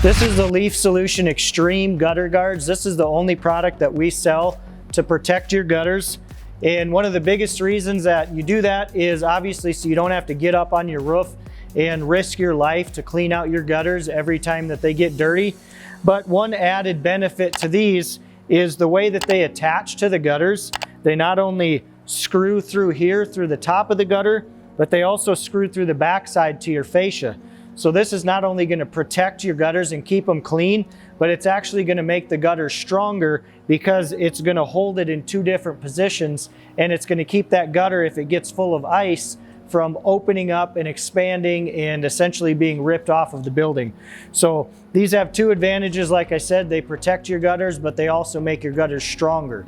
This is the Leaf Solution Xtreme gutter guards. This is the only product that we sell to protect your gutters. And one of the biggest reasons that you do that is obviously so you don't have to get up on your roof and risk your life to clean out your gutters every time that they get dirty. But one added benefit to these is the way that they attach to the gutters. They not only screw through here through the top of the gutter, but they also screw through the backside to your fascia. So this is not only going to protect your gutters and keep them clean, but it's actually going to make the gutter stronger because it's going to hold it in two different positions, and it's going to keep that gutter, if it gets full of ice, from opening up and expanding and essentially being ripped off of the building. So these have two advantages. Like I said, they protect your gutters, but they also make your gutters stronger.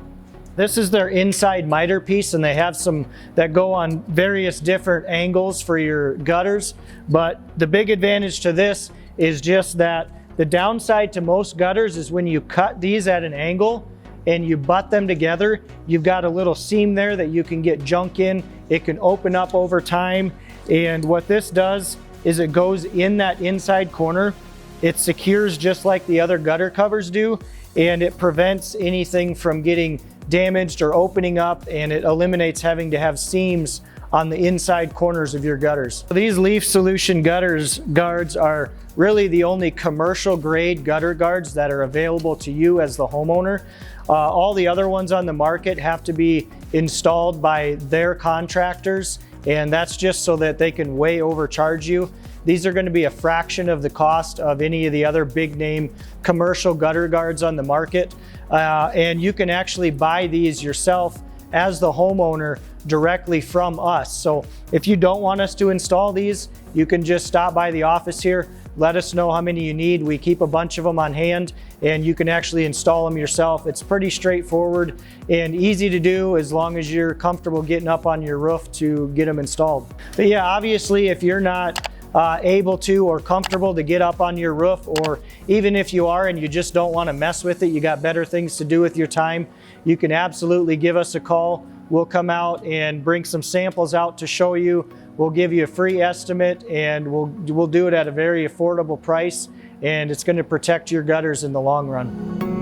This is their inside miter piece, and they have some that go on various different angles for your gutters. But the big advantage to this is just that the downside to most gutters is when you cut these at an angle and you butt them together, you've got a little seam there that you can get junk in. It can open up over time. And what this does is it goes in that inside corner. It secures just like the other gutter covers do, and it prevents anything from getting damaged or opening up, and it eliminates having to have seams on the inside corners of your gutters. These Leaf Solution guards are really the only commercial grade gutter guards that are available to you as the homeowner. All the other ones on the market have to be installed by their contractors, and that's just so that they can way overcharge you. These are going to be a fraction of the cost of any of the other big name commercial gutter guards on the market. And you can actually buy these yourself as the homeowner directly from us. So if you don't want us to install these, you can just stop by the office here, let us know how many you need. We keep a bunch of them on hand, and you can actually install them yourself. It's pretty straightforward and easy to do as long as you're comfortable getting up on your roof to get them installed. But yeah, obviously if you're not able to or comfortable to get up on your roof, or even if you are and you just don't want to mess with it, you got better things to do with your time, you can absolutely give us a call. We'll come out and bring some samples out to show you. We'll give you a free estimate, and we'll do it at a very affordable price, and it's going to protect your gutters in the long run.